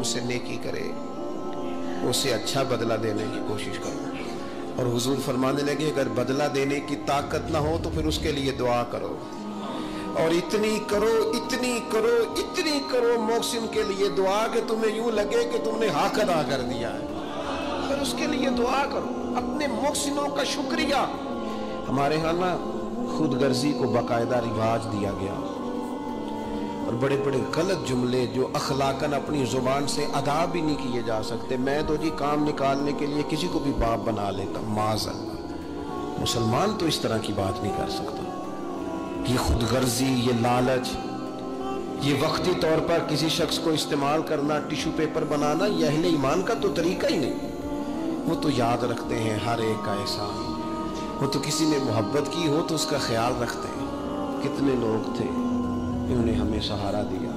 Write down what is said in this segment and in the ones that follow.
تم سے نیکی کرے اسے اچھا بدلہ دینے کی کوشش کرو. اور حضور فرمانے لگے اگر بدلہ دینے کی طاقت نہ ہو تو پھر اس کے لیے دعا کرو, اور اتنی کرو اتنی کرو اتنی کرو محسن کے لیے دعا کہ تمہیں یوں لگے کہ تم نے حق ادا کر دیا ہے. پھر اس کے لیے دعا کرو, اپنے محسنوں کا شکریہ. ہمارے ہاں نا خود غرضی کو باقاعدہ رواج دیا گیا, اور بڑے بڑے غلط جملے جو اخلاقاً اپنی زبان سے ادا بھی نہیں کیے جا سکتے. میں تو جی کام نکالنے کے لیے کسی کو بھی باپ بنا لیتا, معاذ اللہ. مسلمان تو اس طرح کی بات نہیں کر سکتا. یہ خود غرضی, یہ لالچ, یہ وقتی طور پر کسی شخص کو استعمال کرنا, ٹیشو پیپر بنانا, یہ اہل ایمان کا تو طریقہ ہی نہیں. وہ تو یاد رکھتے ہیں ہر ایک کا احسان, وہ تو کسی نے محبت کی ہو تو اس کا خیال رکھتے ہیں. کتنے لوگ تھے انہوں نے ہمیں سہارا دیا,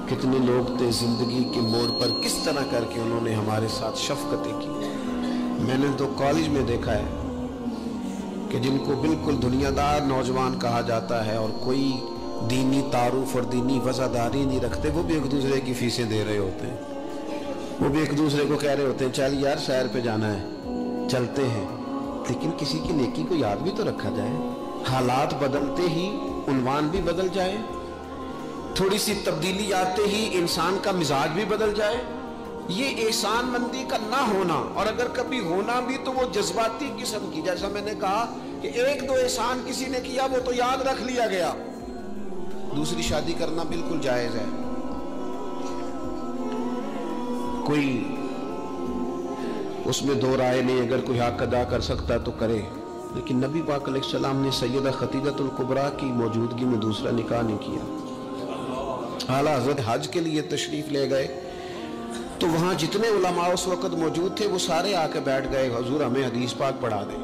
کتنے لوگ تھے زندگی کے موڑ پر کس طرح کر کے انہوں نے ہمارے ساتھ شفقتیں کی. میں نے تو کالج میں دیکھا ہے کہ جن کو بالکل دنیا دار نوجوان کہا جاتا ہے اور کوئی دینی تعارف اور دینی وفاداری نہیں رکھتے, وہ بھی ایک دوسرے کی فیسیں دے رہے ہوتے ہیں. وہ بھی ایک دوسرے کو کہہ رہے ہوتے ہیں چل یار سیر پہ جانا ہے چلتے ہیں, لیکن کسی کی نیکی کو یاد بھی تو رکھا جائے. حالات بدلتے ہی عنوان بھی بدل جائے, تھوڑی سی تبدیلی آتے ہی انسان کا مزاج بھی بدل جائے. یہ احسان مندی کا نہ ہونا, اور اگر کبھی ہونا بھی تو وہ جذباتی قسم کی. جیسا میں نے کہا کہ ایک دو احسان کسی نے کیا وہ تو یاد رکھ لیا گیا. دوسری شادی کرنا بالکل جائز ہے, کوئی اس میں دو رائے نہیں. اگر کوئی حق ادا کر سکتا تو کرے, لیکن نبی پاک علیہ السلام نے سیدہ خدیجہ الکبریٰ کی موجودگی میں دوسرا نکاح نہیں کیا. اعلیٰ حضرت حج کے لیے تشریف لے گئے تو وہاں جتنے علماء اس وقت موجود تھے وہ سارے آ کے بیٹھ گئے, حضور ہمیں حدیث پاک پڑھا دیں,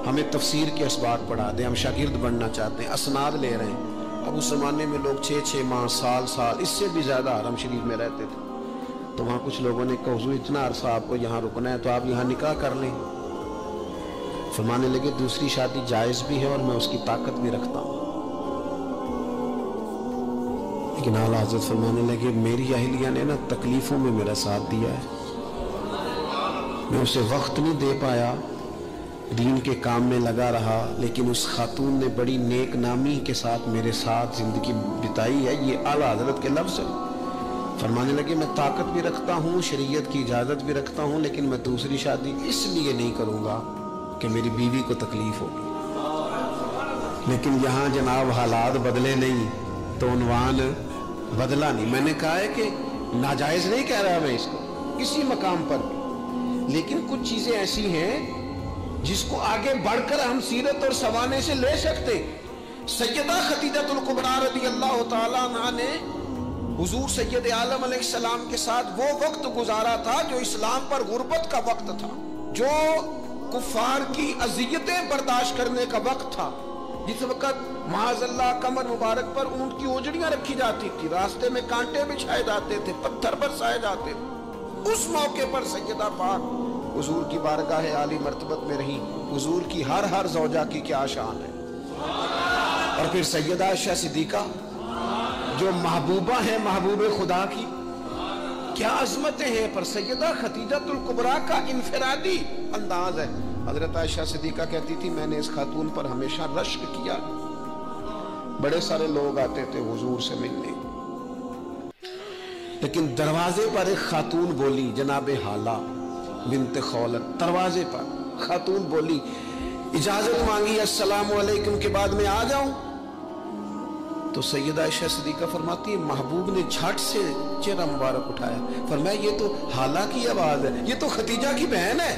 ہمیں تفسیر کے اسباق پڑھا دیں, ہم شاگرد بننا چاہتے ہیں, اسناد لے رہے ہیں. اب اس زمانے میں لوگ 6 ماہ سال اس سے بھی زیادہ حرم شریف میں رہتے تھے. تو وہاں کچھ لوگوں نے کہا حضور اتنا عرصہ آپ کو یہاں رکنا ہے تو آپ یہاں نکاح کر لیں. فرمانے لگے دوسری شادی جائز بھی ہے اور میں اس کی طاقت بھی رکھتا ہوں. لیکن اعلیٰ حضرت فرمانے لگے میری اہلیہ نے نا تکلیفوں میں میرا ساتھ دیا ہے, میں اسے وقت نہیں دے پایا, دین کے کام میں لگا رہا, لیکن اس خاتون نے بڑی نیک نامی کے ساتھ میرے ساتھ زندگی بتائی ہے. یہ اعلیٰ حضرت کے لفظ ہے. فرمانے لگے میں طاقت بھی رکھتا ہوں, شریعت کی اجازت بھی رکھتا ہوں, لیکن میں دوسری شادی اس لیے نہیں کروں گا کہ میری بیوی کو تکلیف ہوگی. لیکن یہاں جناب حالات بدلے نہیں تو عنوان بدلا نہیں. میں نے کہا ہے کہ ناجائز نہیں کہہ رہا میں اس کو کسی مقام پر بھی, لیکن کچھ چیزیں ایسی ہیں جس کو آگے بڑھ کر ہم سیرت اور سوانے سے لے سکتے. سیدہ خدیجہ الکبریٰ رضی اللہ تعالیٰ عنہا نے حضور سید عالم علیہ السلام کے ساتھ وہ وقت گزارا تھا جو اسلام پر غربت کا وقت تھا, جو کفار کی اذیتیں برداشت کرنے کا وقت تھا, جس وقت معاذ اللہ کمر مبارک پر اونٹ کی اوجڑیاں رکھی جاتی تھی, راستے میں کانٹے بچھائے جاتے تھے, پتھر برسائے جاتے تھے. اس موقع پر سیدہ پاک حضور کی بارگاہ عالی مرتبت میں رہی. حضور کی ہر زوجہ کی کیا شان ہے. اور پھر سیدہ عائشہ صدیقہ جو محبوبہ ہیں محبوب خدا کی, کیا عظمتیں ہیں. پر سیدہ خدیجہ الکبریٰ کا انفرادی انداز ہے. حضرت عائشہ صدیقہ کہتی تھی میں نے اس خاتون پر ہمیشہ رشک کیا. بڑے سارے لوگ آتے تھے حضور سے ملنے, لیکن دروازے پر ایک خاتون بولی, جناب حالہ بنت خولت, دروازے پر خاتون بولی, اجازت مانگی السلام علیکم کے بعد میں آ جاؤں. تو سیدہ عائشہ صدیقہ فرماتی ہے محبوب نے جھٹ سے چہرہ مبارک اٹھایا, فرمایا یہ تو حالہ کی آواز ہے, یہ تو خدیجہ کی بہن ہے.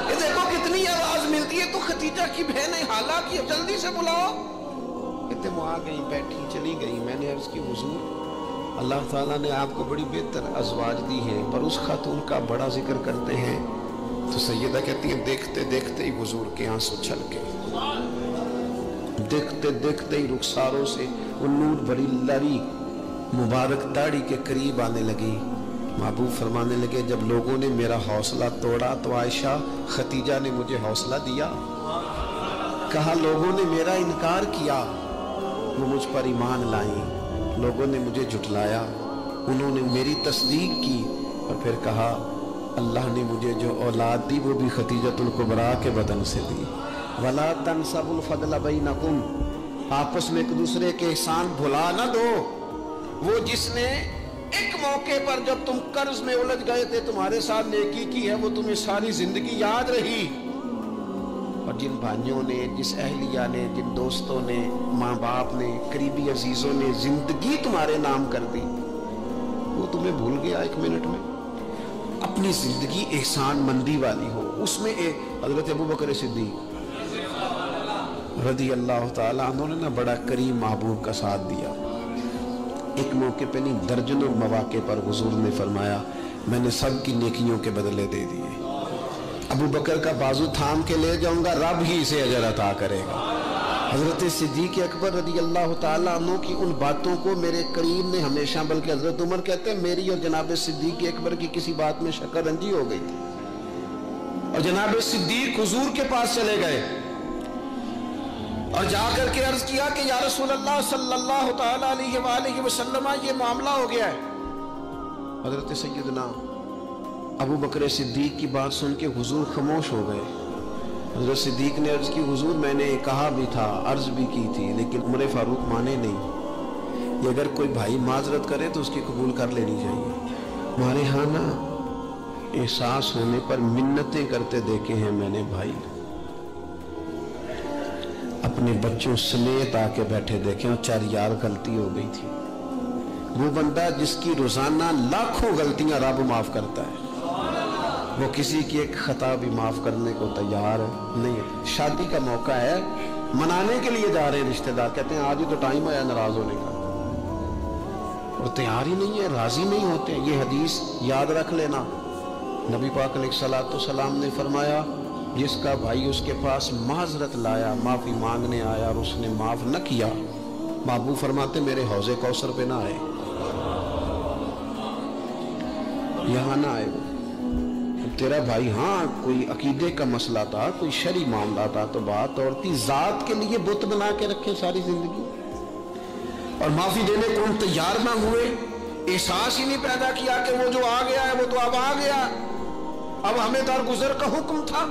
یہ دیکھو کتنی آواز ملتی ہے, تو خدیجہ کی بہن ہے, حالہ کی, جلدی سے بلاؤ. کہتے وہ آ گئی, بیٹھی, چلی گئی. میں نے عرض کی حضور اللہ تعالیٰ نے آپ کو بڑی بہتر ازواج دی ہیں, پر اس خاتون کا بڑا ذکر کرتے ہیں. تو سیدہ کہتی ہیں دیکھتے دیکھتے ہی حضور کے آنسو چھل کے, دیکھتے دیکھتے ہی رخساروں سے وہ نور بھری لری مبارک داڑھی کے قریب آنے لگی. محبوب فرمانے لگے جب لوگوں نے میرا حوصلہ توڑا تو عائشہ خدیجہ نے مجھے حوصلہ دیا. کہا لوگوں نے میرا انکار کیا, وہ مجھ پر ایمان لائیں. لوگوں نے مجھے جھٹلایا, उन्होंने मेरी तस्दीक की और फिर कहा अल्लाह ने मुझे जो औलाद दी वो भी खदीजतुल कुबरा के बदन से दी। वला तनसबुल फदल बैनकुम, आपस में एक दूसरे के एहसान भुला ना दो। वो जिसने एक मौके पर जब तुम कर्ज में उलझ गए थे तुम्हारे साथ नेकी की है, वो तुम्हें सारी जिंदगी याद रही। और जिन भाइयों ने, जिस अहलिया ने, जिन दोस्तों ने, माँ बाप ने, करीबी अजीजों ने जिंदगी तुम्हारे नाम कर दी, वो तुम्हें भूल गया एक मिनट में। अपनी जिंदगी एहसान मंदी वाली हो, उसमें एक हजरत अबू बकर सिद्दीक रदी अल्लाह ताला उन्होंने ना बड़ा करीम महबूब का साथ दिया। एक मौके पे नहीं, दर्जनों मौके पर हुजूर ने फरमाया मैंने सब की नेकियों के बदले दे दिए। अबू बकर का बाजू थाम के ले जाऊंगा, रब ही इसे अजर अता करेगा। हजरत सिद्दीक अकबर रदी अल्लाह ताला अन्हु की उन बातों को मेरे करीम ने हमेशा, बल्कि हजरत उमर कहते हैं मेरी और जनाब सिद्दीक अकबर की किसी बात में शकरंजी हो गई थी और जनाब सिद्दीक हुजूर के पास चले गए और जाकर के अर्ज किया कि या रसूल अल्लाह सल्लल्लाहु तआला अलैहि वसल्लम ये मामला हो गया है। हजरत सैयदना अबू बकर सिद्दीक की बात सुन के हुजूर खामोश हो गए। हजरत सिद्दीक ने अर्ज की हुजूर मैंने कहा भी था, अर्ज भी की थी, लेकिन उमर फारूक माने नहीं। ये अगर कोई भाई माजरत करे तो उसकी कबूल कर लेनी चाहिए। हमारे यहाँ ना एहसास होने पर मिन्नतें करते देखे हैं मैंने भाई, अपने बच्चों समेत आके बैठे देखे और चार यार गलती हो गई थी। वो बंदा जिसकी रोजाना लाखों गलतियां रब माफ करता है, वो किसी की एक खता भी माफ करने को तैयार नहीं है। शादी का मौका है, मनाने के लिए जा रहे हैं रिश्तेदार, कहते हैं आज ही तो टाइम आया नाराज होने का, और तैयार ही नहीं है, राजी नहीं होते। ये हदीस याद रख लेना, नबी पाक अलैहिस्सलाम ने फरमाया जिसका भाई उसके पास माजरत लाया, माफी मांगने आया और उसने माफ न किया, महबूब फरमाते मेरे हौजे कौसर पे ना आए, यहां ना आए। तेरा भाई हाँ कोई अकीदे का मसला था, कोई शरी मामला था तो बात और थी, जात के लिए बुत बना के रखे सारी जिंदगी और माफी देने को हम तैयार ना हुए। एहसास ही नहीं पैदा किया कि वो जो आ गया है वो तो अब आ गया, अब हमें दरगुजर का हुक्म था।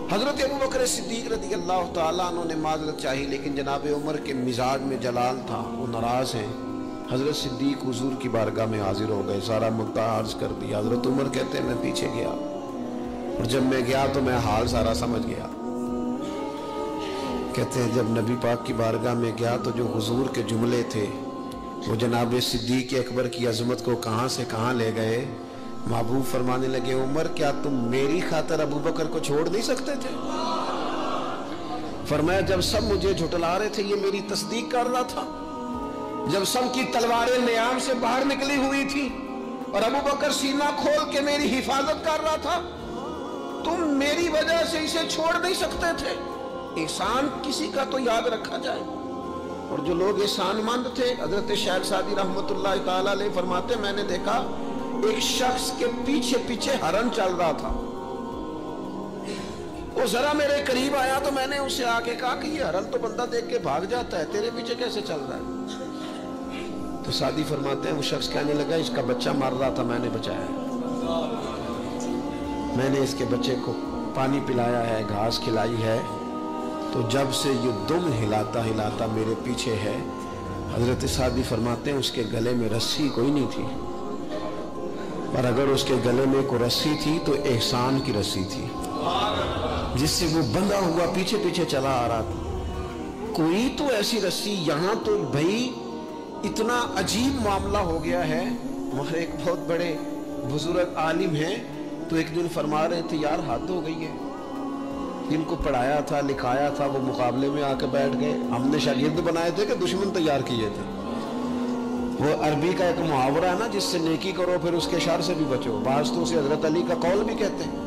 हजरत अबू बकर सिद्दीक रज़ी अल्लाह ताला अन्हु ने माजरत चाही, लेकिन जनाब उमर के मिजाज में जलाल था, वो नाराज हैं। हजरत सिद्दीक हुजूर की बारगाह में हाजिर हो गए, सारा मुद्दा अर्ज कर दिया। हजरत उमर कहते हैं मैं पीछे गया और जब मैं गया तो मैं हाल सारा समझ गया। कहते हैं जब नबी पाक की बारगाह में गया तो जो हुजूर के जुमले थे वो जनाब सिद्दीक अकबर की अजमत को कहां से कहां ले गए। महबूब फरमाने लगे उमर क्या तुम मेरी खातिर अबू बकर को छोड़ नहीं सकते थे? फरमाया जब सब मुझे झुटला रहे थे ये मेरी तस्दीक कर रहा था, जब सब की तलवारें नियाम से बाहर निकली हुई थी और अबू बकर सीना खोल के मेरी हिफाजत कर रहा था, तुम मेरी वजह से इसे छोड़ नहीं सकते थे। एहसान किसी का तो याद रखा जाए। और जो लोग एहसानमंद थे, हजरत शेख सादी रहमतुल्लाह ताला अलैह फरमाते मैंने देखा एक शख्स के पीछे पीछे हरन चल रहा था, वो जरा मेरे करीब आया तो मैंने उससे आके कहा कि ये हरन तो बंदा देख के भाग जाता है, तेरे पीछे कैसे चल रहा है? तो सादी फरमाते हैं वो शख्स कहने लगा इसका बच्चा मर रहा था, मैंने बचाया, मैंने इसके बच्चे को पानी पिलाया है, घास खिलाई है, तो जब से ये दुम हिलाता हिलाता मेरे पीछे है। हजरत सादी फरमाते हैं उसके गले में रस्सी कोई नहीं थी, पर अगर उसके गले में कोई रस्सी थी तो एहसान की रस्सी थी जिससे वो बंधा हुआ पीछे पीछे चला आ रहा था। कोई तो ऐसी रस्सी, यहाँ तो भाई इतना अजीब मामला हो गया है। वहाँ एक बहुत बड़े बुजुर्ग आलिम हैं तो एक दिन फरमा रहे थे यार हद हो गई है, जिनको पढ़ाया था लिखाया था वो मुकाबले में आके बैठ गए, हमने शागिर्द बनाए थे कि दुश्मन तैयार किए थे। वो अरबी का एक मुहावरा है ना जिससे नेकी करो फिर उसके शर से भी बचो, बाज तो उसे हजरत अली का कौल भी कहते हैं।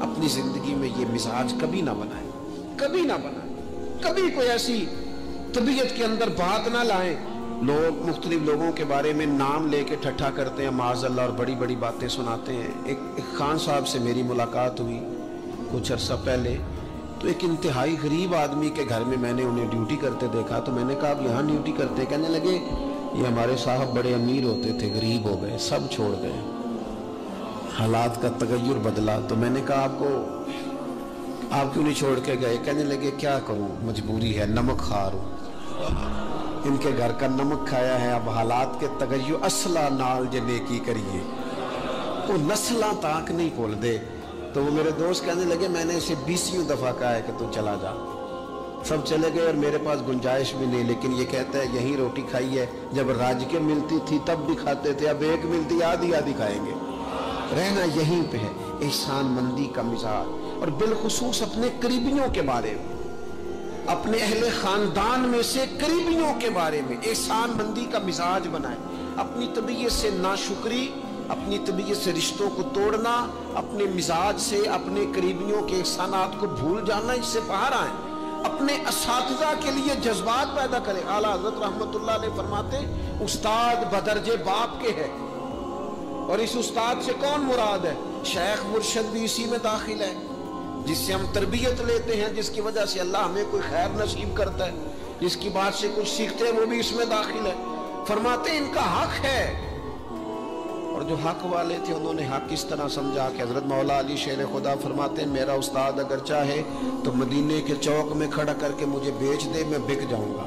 अपनी जिंदगी में ये मिजाज कभी ना बनाए, कभी ना बनाए, कभी कोई ऐसी तबीयत के अंदर बात ना लाएं। लोग मुख्तलिफ लोगों के बारे में नाम लेके ठट्ठा करते हैं माज़अल्लाह और बड़ी बड़ी बातें सुनाते हैं। एक खान साहब से मेरी मुलाकात हुई कुछ अर्सा पहले, तो एक इंतहाई गरीब आदमी के घर में मैंने उन्हें ड्यूटी करते देखा, तो मैंने कहा आप यहाँ ड्यूटी करते? कहने लगे یہ ہمارے صاحب بڑے امیر ہوتے تھے، غریب ہو گئے، سب چھوڑ گئے، حالات کا تغیر بدلا۔ تو میں نے کہا آپ کیوں نہیں چھوڑ کے گئے؟ کہنے لگے کیا کروں، مجبوری ہے، نمک خار ہوں، ان کے گھر کا نمک کھایا ہے، اب حالات کے تغیر، اصلہ نال جے نیکی کریے، وہ نسلاں تاک نہیں بھول دے۔ تو وہ میرے دوست کہنے لگے میں نے اسے 20 دفعہ کہا ہے کہ تو چلا جا۔ سب چلے گئے اور میرے پاس گنجائش بھی نہیں، لیکن یہ کہتا ہے یہیں روٹی کھائی ہے، جب راج کے ملتی تھی تب بھی کھاتے تھے، اب ایک ملتی آدھی آدھی کھائیں گے، رہنا یہیں پہ ہے۔ احسان مندی کا مزاج، اور بالخصوص اپنے قریبیوں کے بارے میں، اپنے اہل خاندان میں سے قریبیوں کے بارے میں احسان مندی کا مزاج بنائے۔ اپنی طبیعت سے ناشکری، اپنی طبیعت سے رشتوں کو توڑنا، اپنے مزاج سے اپنے قریبیوں کے احسانات کو بھول جانا، اس سے باہر آئیں۔ اپنے اساتذہ کے لیے جذبات پیدا کریں۔ اعلیٰ حضرت رحمت اللہ علیہ فرماتے استاد بدرجے باپ کے ہے، اور اس استاد سے کون مراد ہے؟ شیخ مرشد بھی اسی میں داخل ہے، جس سے ہم تربیت لیتے ہیں، جس کی وجہ سے اللہ ہمیں کوئی خیر نصیب کرتا ہے، جس کی بات سے کچھ سیکھتے ہیں، وہ بھی اس میں داخل ہے۔ فرماتے ان کا حق ہے، اور جو حق والے تھے انہوں نے حق اس طرح سمجھا کہ حضرت مولا علی شیر خدا فرماتے ہیں میرا استاد اگر چاہے تو مدینے کے چوک میں کھڑا کر کے مجھے بیچ دے، میں بک جاؤں گا،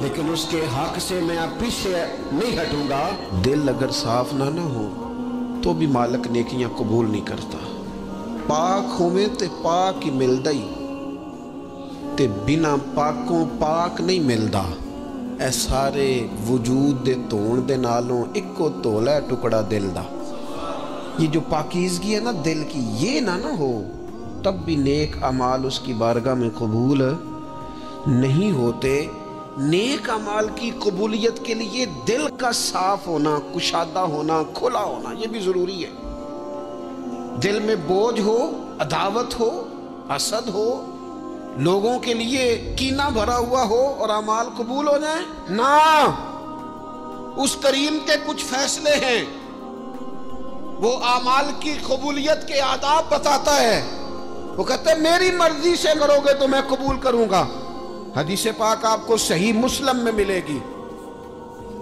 لیکن اس کے حق سے میں پیچھے نہیں ہٹوں گا۔ دل اگر صاف نہ ہو تو بھی مالک نیکیاں قبول نہیں کرتا۔ پاک ہوئے تے پاک ہی ملدا ہی، تے بنا پاکوں پاک نہیں ملدا۔ اے سارے وجود دے دھون دے نالوں اکو تولا ہے ٹکڑا دل دا۔ یہ جو پاکیزگی ہے نا دل کی، یہ نہ ہو تب بھی نیک اعمال اس کی بارگاہ میں قبول نہیں ہوتے۔ نیک اعمال کی قبولیت کے لیے دل کا صاف ہونا، کشادہ ہونا، کھلا ہونا، یہ بھی ضروری ہے۔ دل میں بوجھ ہو، عداوت ہو، حسد ہو، لوگوں کے لیے کینہ بھرا ہوا ہو اور اعمال قبول ہو جائیں نہ۔ اس کریم کے کچھ فیصلے ہیں، وہ اعمال کی قبولیت کے آداب بتاتا ہے۔ وہ کہتے ہیں میری مرضی سے کرو گے تو میں قبول کروں گا۔ حدیث پاک آپ کو صحیح مسلم میں ملے گی۔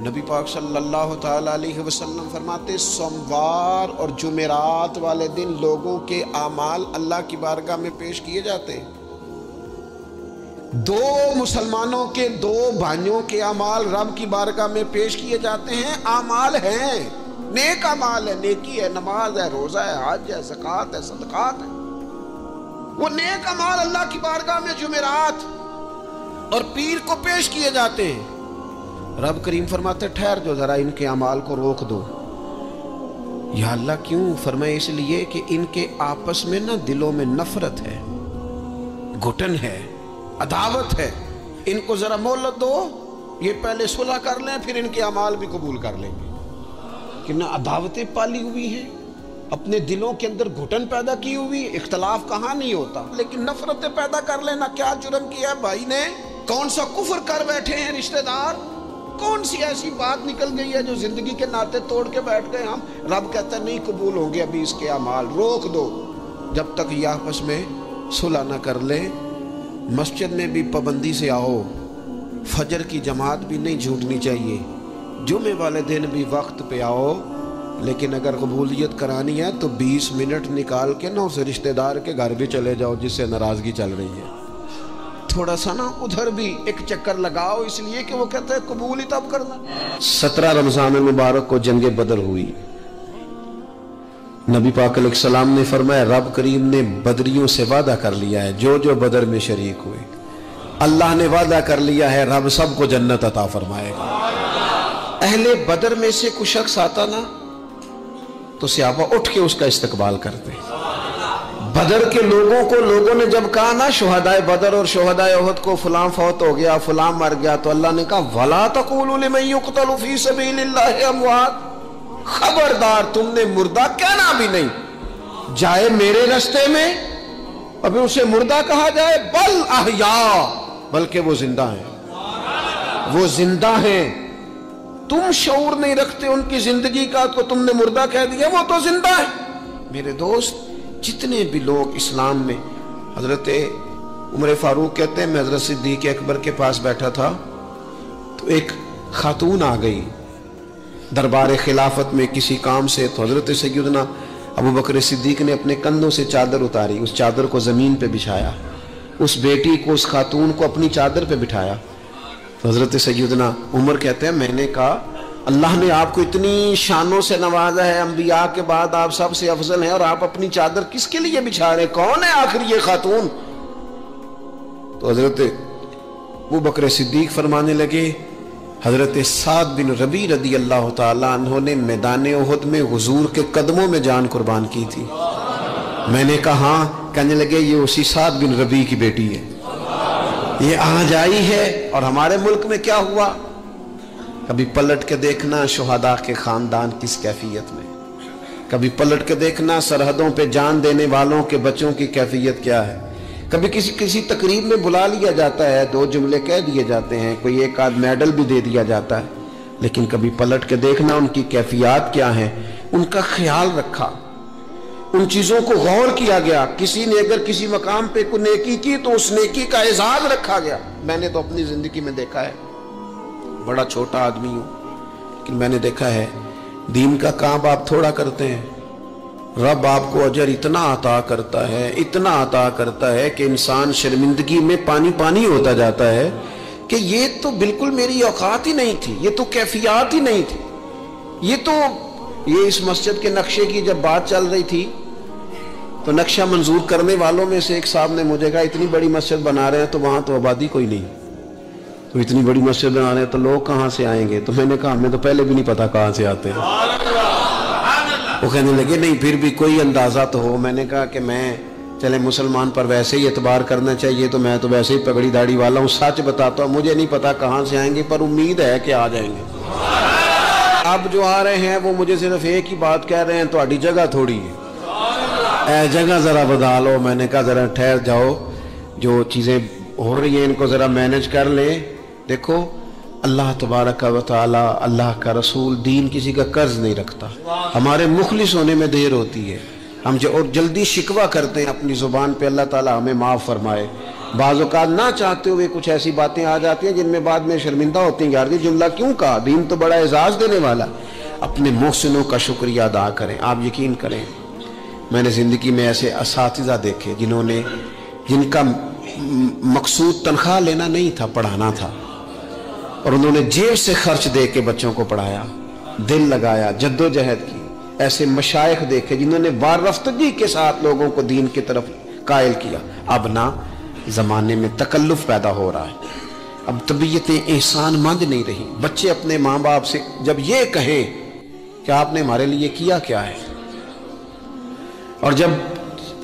نبی پاک صلی اللہ تعالی علیہ وسلم فرماتے سوموار اور جمعرات والے دن لوگوں کے اعمال اللہ کی بارگاہ میں پیش کیے جاتے ہیں۔ دو مسلمانوں کے، دو بھائیوں کے اعمال رب کی بارگاہ میں پیش کیے جاتے ہیں۔ اعمال ہیں، نیک اعمال ہے، نیکی ہے، نماز ہے، روزہ ہے، حج ہے، زکوٰۃ ہے، صدقات ہے۔ وہ نیک اعمال اللہ کی بارگاہ میں جمعرات اور پیر کو پیش کیے جاتے ہیں۔ رب کریم فرماتے ٹھہر جو ذرا ان کے اعمال کو روک دو۔ یا اللہ کیوں؟ فرمائے اس لیے کہ ان کے آپس میں نا دلوں میں نفرت ہے، گھٹن ہے، عداوت ہے، ان کو ذرا مہلت دو، یہ پہلے صلح کر لیں پھر ان کے اعمال بھی قبول کر لیں گے۔ کہ نہ عداوتیں پالی ہوئی ہیں، اپنے دلوں کے اندر گھٹن پیدا کی ہوئی، اختلاف کہاں نہیں ہوتا، لیکن نفرتیں پیدا کر لینا۔ کیا جرم کیا ہے بھائی نے؟ کون سا کفر کر بیٹھے ہیں رشتہ دار؟ کون سی ایسی بات نکل گئی ہے جو زندگی کے ناطے توڑ کے بیٹھ گئے ہم؟ رب کہتا ہے نہیں قبول ہوں گے ابھی اس کے اعمال، روک دو جب تک یہ آپس میں صلح نہ کر لیں۔ مسجد میں بھی پابندی سے آؤ، فجر کی جماعت بھی نہیں چھوٹنی چاہیے، جمعے والے دن بھی وقت پہ آؤ، لیکن اگر قبولیت کرانی ہے تو 20 منٹ نکال کے نا اس رشتہ دار کے گھر بھی چلے جاؤ جس سے ناراضگی چل رہی ہے، تھوڑا سا نا ادھر بھی ایک چکر لگاؤ، اس لیے کہ وہ کہتے ہیں قبول ہی تب کرنا۔ 17 رمضان المبارک کو جنگ بدر ہوئی۔ نبی پاک علیہ السلام نے فرمایا رب کریم نے بدریوں سے وعدہ کر لیا ہے، جو جو بدر میں شریک ہوئے اللہ نے وعدہ کر لیا ہے رب سب کو جنت عطا فرمائے گا۔ اہل بدر میں سے کوئی شخص آتا نا تو صحابہ اٹھ کے اس کا استقبال کرتے۔ بدر کے لوگوں نے جب کہا نا شہدائے بدر اور شہدائے احد کو فلاں فوت ہو گیا، فلاں مر گیا، تو اللہ نے کہا وَلَا تَقُولُوا لِمَن يُقْتَلُ فِي سَبِيلِ اللَّهِ أَمْوَاتٌ، خبردار تم نے مردہ کہنا بھی نہیں، جائے میرے راستے میں ابھی اسے مردہ کہا جائے، بل احیاء، بلکہ وہ زندہ ہیں، وہ زندہ ہیں۔ تم شعور نہیں رکھتے ان کی زندگی کا تو تم نے مردہ کہہ دیا، وہ تو زندہ ہے۔ میرے دوست جتنے بھی لوگ اسلام میں، حضرت عمر فاروق کہتے ہیں میں حضرت صدیق اکبر کے پاس بیٹھا تھا تو ایک खातून आ गई दरबार खिलाफत में किसी काम से, तो हजरत सैयदना अबू बकर सिद्दीक ने अपने कंधों से चादर उतारी, उस चादर को ज़मीन पे बिछाया, उस बेटी को, उस खातून को अपनी चादर पे बिठाया। तो हजरत सैयदना उमर कहते हैं, मैंने कहा अल्लाह ने आपको इतनी शानों से नवाजा है, अंबिया के बाद आप सबसे अफजल हैं, और आप अपनी चादर किसके लिए बिछा रहे, कौन है आखिर ये खातून? तो हजरत अबू बकर सिद्दीक फरमाने लगे, हजरत साद बिन रबी रदी अल्लाह ताला अन्हो ने मैदान उहद में हुजूर के कदमों में जान कुर्बान की थी। मैंने कहा हाँ। कहने लगे ये उसी साद बिन रबी की बेटी है, ये आज आई है। और हमारे मुल्क में क्या हुआ, कभी पलट के देखना शुहदा के खानदान किस कैफियत में, कभी पलट के देखना सरहदों पे जान देने वालों के बच्चों की कैफियत क्या है। कभी किसी तकरीब में बुला लिया जाता है, 2 जुमले कह दिए जाते हैं, कोई एक आध मेडल भी दे दिया जाता है, लेकिन कभी पलट के देखना उनकी कैफियत क्या है, उनका ख्याल रखा, उन चीजों को गौर किया गया। किसी ने अगर किसी मकाम पे कोई नेकी की तो उस नेकी का एजाज रखा गया। मैंने तो अपनी जिंदगी में देखा है, बड़ा छोटा आदमी हूं, लेकिन मैंने देखा है दीन का काम आप थोड़ा करते हैं, रब आपको अजर इतना अता करता है, इतना अता करता है कि इंसान शर्मिंदगी में पानी पानी होता जाता है कि ये तो बिल्कुल मेरी औकात ही नहीं थी, ये तो कैफियत ही नहीं थी। ये इस मस्जिद के नक्शे की जब बात चल रही थी तो नक्शा मंजूर करने वालों में से एक साहब ने मुझे कहा इतनी बड़ी मस्जिद बना रहे हैं तो वहां तो आबादी कोई नहीं, तो इतनी बड़ी मस्जिद बना रहे हैं तो लोग कहाँ से आएंगे? तो मैंने कहा हमें तो पहले भी नहीं पता कहाँ से आते हैं। वो कहने लगे नहीं फिर भी कोई अंदाजा तो हो। मैंने कहा कि मैं चले मुसलमान पर वैसे ही एतबार करना चाहिए, तो मैं तो वैसे ही पगड़ी दाढ़ी वाला हूँ, सच बताता हूँ, मुझे नहीं पता कहाँ से आएंगे पर उम्मीद है कि आ जाएंगे। अब जो आ रहे हैं वो मुझे सिर्फ एक ही बात कह रहे हैं, तुम्हारी जगह थोड़ी है, जगह जरा बदल लो। मैंने कहा जरा ठहर जाओ, जो चीजें हो रही हैं इनको जरा मैनेज कर ले। देखो अल्लाह तबारक व तआला, अल्लाह का रसूल, दीन किसी का कर्ज नहीं रखता। हमारे मुखलिस होने में देर होती है, हम और जल्दी शिकवा करते हैं अपनी जुबान पे, अल्लाह ताला हमें माफ़ फरमाए। बाज़ औक़ात ना चाहते हुए कुछ ऐसी बातें आ जाती हैं जिनमें बाद में शर्मिंदा होती हैं, यार ये जुमला क्यों कहा, दीन तो बड़ा एजाज देने वाला। अपने मोहसिनों का शुक्रिया अदा करें। आप यकीन करें मैंने ज़िंदगी में ऐसे असातिज़ा देखे जिनका मकसूद तनख्वाह लेना नहीं था, पढ़ाना था, और उन्होंने जेब से खर्च दे के बच्चों को पढ़ाया, दिल लगाया, जद्दोजहद की। ऐसे मशाइख देखे जिन्होंने वारफ्तगी के साथ लोगों को दीन की तरफ कायल किया। अब ना ज़माने में तकल्लुफ पैदा हो रहा है, अब तबीयतें एहसान मंद नहीं रही। बच्चे अपने माँ बाप से जब ये कहें कि आपने हमारे लिए किया क्या है, और जब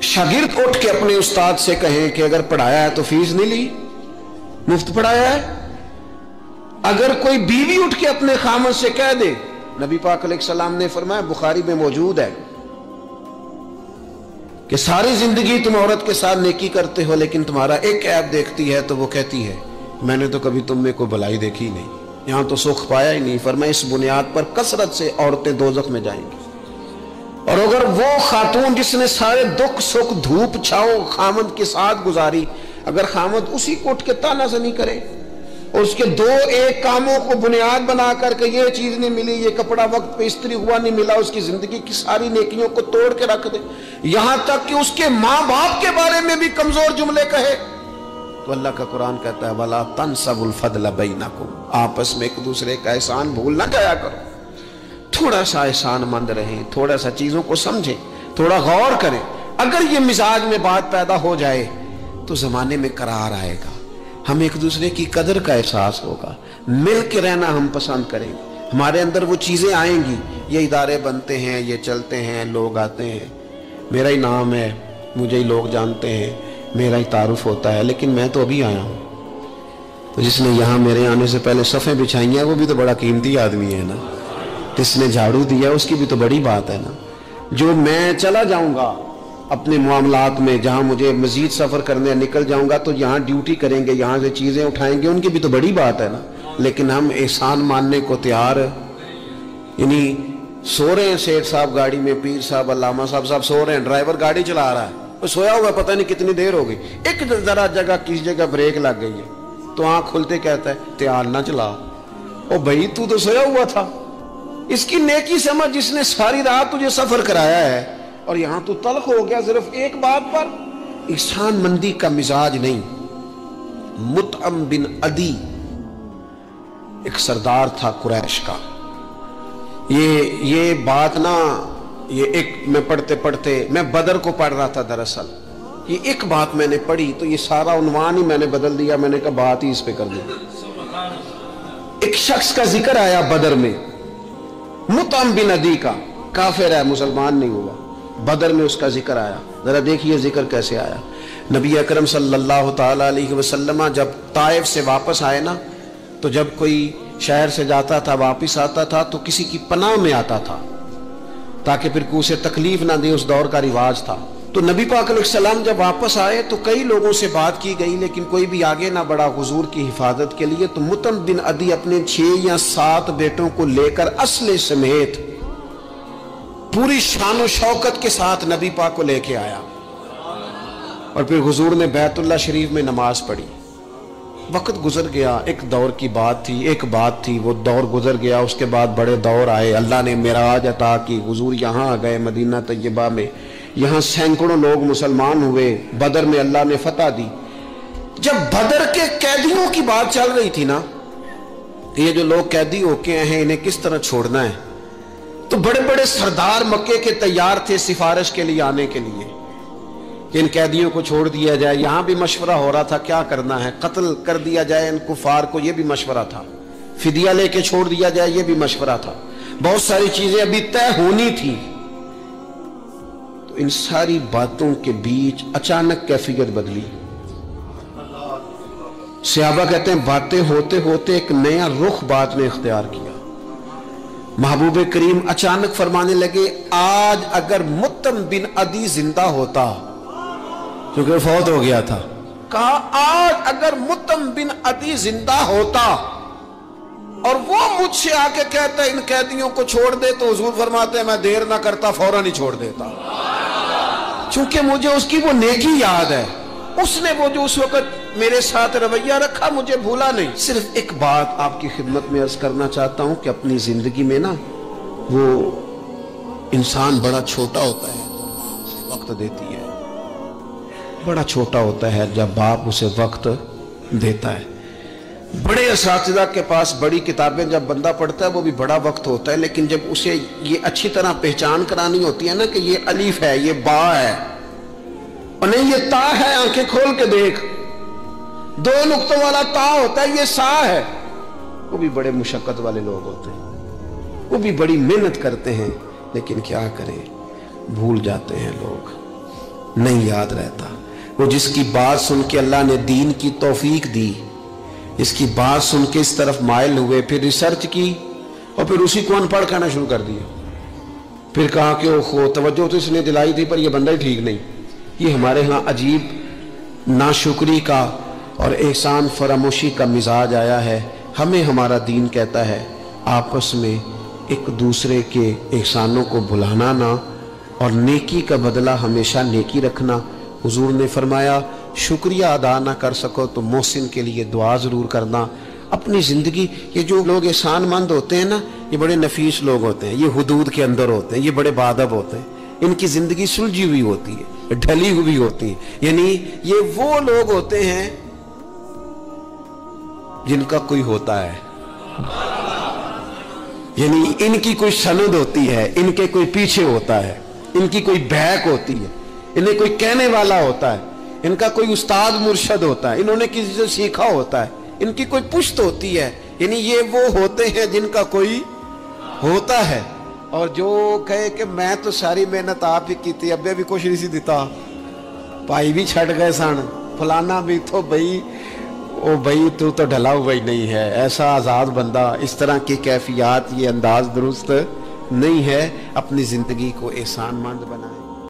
शागिर्द उठ के अपने उस्ताद से कहें कि अगर पढ़ाया है तो फीस नहीं ली, मुफ्त पढ़ाया है। अगर कोई बीवी उठ के अपने खामद से कह दे, नबी पाक अलैहिस्सलाम ने फरमाया, बुखारी में मौजूद है, कि सारी जिंदगी तुम औरत के साथ नेकी करते हो लेकिन तुम्हारा एक ऐब देखती है तो वो कहती है मैंने तो कभी तुम में कोई भलाई देखी नहीं, यहां तो सुख पाया ही नहीं। फरमाया इस बुनियाद पर कसरत से औरतें दोज़ख में जाएंगी। और अगर वो खातून जिसने सारे दुख सुख धूप छाओ खामद के साथ गुजारी, अगर खामद उसी को उठ के तानाज़नी करे और उसके 2-1 कामों को बुनियाद बना करके ये चीज नहीं मिली, ये कपड़ा वक्त पे इस्त्री हुआ नहीं मिला, उसकी जिंदगी की सारी नेकियों को तोड़ के रख दे, यहां तक कि उसके माँ बाप के बारे में भी कमजोर जुमले कहे, तो अल्लाह का कुरान कहता है वला तनसबुल फदल बैनकुम, आपस में एक दूसरे का एहसान भूल ना जाया करो। थोड़ा सा एहसान मंद रहें, थोड़ा सा चीजों को समझें, थोड़ा गौर करें। अगर ये मिजाज में बात पैदा हो जाए तो जमाने में करार आएगा, हम एक दूसरे की कदर का एहसास होगा, मिल के रहना हम पसंद करेंगे, हमारे अंदर वो चीज़ें आएंगी। ये इदारे बनते हैं, ये चलते हैं, लोग आते हैं, मेरा ही नाम है, मुझे ही लोग जानते हैं, मेरा ही तारुफ होता है, लेकिन मैं तो अभी आया हूँ। तो जिसने यहाँ मेरे आने से पहले सफ़ें बिछाई हैं वो भी तो बड़ा कीमती आदमी है ना, जिसने झाड़ू दिया उसकी भी तो बड़ी बात है ना। जो मैं चला जाऊँगा अपने मामलात में, जहाँ मुझे मजीद सफ़र करने निकल जाऊँगा तो यहाँ ड्यूटी करेंगे, यहाँ से चीज़ें उठाएंगे, उनकी भी तो बड़ी बात है ना। लेकिन हम एहसान मानने को तैयार, यानी सो रहे हैं सेठ साहब गाड़ी में, पीर साहब अल्लामा साहब सो रहे हैं, ड्राइवर गाड़ी चला रहा है, वो सोया हुआ पता नहीं कितनी देर हो गई, एक जरा जगह किसी जगह ब्रेक लग गई है तो आँख खुलते कहता है त्यार ना चला, ओ भाई तू तो सोया हुआ था, इसकी नेकी समझ जिसने सारी रात तुझे सफर कराया है और यहां तू तल्ख हो गया सिर्फ एक बात पर। ihsan मंदी का मिजाज नहीं। मुतअम बिन अदी एक सरदार था कुरैश का। ये बात ना, ये एक मैं पढ़ते पढ़ते मैं बदर को पढ़ रहा था दरअसल, ये एक बात मैंने पढ़ी तो ये सारा उन्वान ही मैंने बदल दिया। मैंने कहा बात ही इस पे कर दी। एक शख्स का जिक्र आया बदर में, मुतअम बिन अदी का, काफिर है, मुसलमान नहीं हुआ, बदर में उसका जिक्र आया। जरा देखिए जिक्र कैसे आया। नबी अकरम सल्लल्लाहु ताला अलैहि वसल्लम जब ताइफ से वापस आए ना, तो जब कोई शहर से जाता था वापस आता था तो किसी की पनाह में आता था ताकि फिर कोई उसे तकलीफ ना दे, उस दौर का रिवाज था। तो नबी पाक अलैहिस्सलाम जब वापस आए तो कई लोगों से बात की गई लेकिन कोई भी आगे ना बढ़ा हुजूर की हिफाजत के लिए। तो मुतअम बिन अदी अपने 6 या 7 बेटों को लेकर असले समेत पूरी शान शौकत के साथ नबी पाक को लेके आया और फिर हुजूर ने बैतुल्लाह शरीफ में नमाज पढ़ी। वक्त गुजर गया, एक दौर की बात थी, एक बात थी, वो दौर गुजर गया। उसके बाद बड़े दौर आए, अल्लाह ने मेराज अता की, हुजूर यहाँ आ गए मदीना तैयबा में, यहाँ सैकड़ों लोग मुसलमान हुए, बदर में अल्लाह ने फतह दी। जब बदर के कैदियों की बात चल रही थी ना, ये जो लोग कैदी होके आए हैं इन्हें किस तरह छोड़ना है, तो बड़े बड़े सरदार मक्के के तैयार थे सिफारिश के लिए आने के लिए कि इन कैदियों को छोड़ दिया जाए। यहां भी मशवरा हो रहा था क्या करना है, कत्ल कर दिया जाए इन कुफार को, यह भी मशवरा था, फिदिया लेके छोड़ दिया जाए, यह भी मशवरा था। बहुत सारी चीजें अभी तय होनी थी। तो इन सारी बातों के बीच अचानक कैफियत बदली। सहाबा कहते हैं बातें होते होते एक नया रुख बात ने इख्तियार किया। महबूब करीम अचानक फरमाने लगे, आज अगर मुतअम बिन अदी जिंदा होता, क्योंकि फौत हो गया था, कहा आज अगर मुतअम बिन अदी जिंदा होता और वो मुझसे आके कहता इन कैदियों को छोड़ दे, तो हुजूर फरमाते हैं मैं देर ना करता, फौरन ही छोड़ देता। चूंकि मुझे उसकी वो नेकी याद है, उसने वो जो उस वक्त मेरे साथ रवैया रखा मुझे भूला नहीं। सिर्फ एक बात आपकी खिदमत में अर्ज करना चाहता हूं कि अपनी जिंदगी में ना वो इंसान बड़ा छोटा होता है, वक्त देती है, बड़ा छोटा होता है जब बाप उसे वक्त देता है। बड़े असातिज़ा के पास बड़ी किताबें जब बंदा पढ़ता है वो भी बड़ा वक्त होता है, लेकिन जब उसे ये अच्छी तरह पहचान करानी होती है ना कि ये अलीफ है, ये बा है और नहीं ये ता है, आंखें खोल के देख, 2 नुक्तों वाला ता होता है, ये सा है, वो भी बड़े मुशक्कत वाले लोग होते हैं, वो भी बड़ी मेहनत करते हैं, लेकिन क्या करें भूल जाते हैं लोग, नहीं याद रहता। वो जिसकी बात सुन के अल्लाह ने दीन की तौफीक दी, इसकी बात सुन के इस तरफ माइल हुए, फिर रिसर्च की और फिर उसी को अनपढ़ कहना शुरू कर दिया। फिर कहा कि ओहो तवज्जो तो इसने दिलाई थी पर यह बंदा ही ठीक नहीं। ये हमारे यहाँ अजीब नाशुक्री का और एहसान फरामोशी का मिजाज आया है। हमें हमारा दीन कहता है आपस में एक दूसरे के एहसानों को भुलाना ना और नेकी का बदला हमेशा नेकी रखना। हुजूर ने फरमाया शुक्रिया अदा ना कर सको तो मोहसिन के लिए दुआ ज़रूर करना। अपनी ज़िंदगी, ये जो लोग एहसानमंद होते हैं ना, ये बड़े नफीस लोग होते हैं, ये हुदूद के अंदर होते हैं, ये बड़े बादब होते हैं, इनकी ज़िंदगी सुलझी हुई होती है, ढली हुई होती है। यानी ये वो लोग होते हैं जिनका कोई होता है, यानी इनकी कोई सनद होती है, इनके कोई पीछे होता है, इनकी कोई बैक होती है, इन्हें कोई कहने वाला होता है, इनका कोई उस्ताद मुर्शद होता है, इन्होंने किसी से सीखा होता है, इनकी कोई पुश्त होती है। यानी ये वो होते हैं जिनका कोई होता है। और जो कहे कि मैं तो सारी मेहनत आप ही की थी, अब्बे भी कुछ नहीं सी दिता, भाई भी छट गए सन, फलाना भी तो भाई ओ भाई तू तो ढला हुआ ही नहीं है, ऐसा आज़ाद बंदा, इस तरह की कैफियत, ये अंदाज दुरुस्त नहीं है। अपनी ज़िंदगी को एहसानमंद बनाए।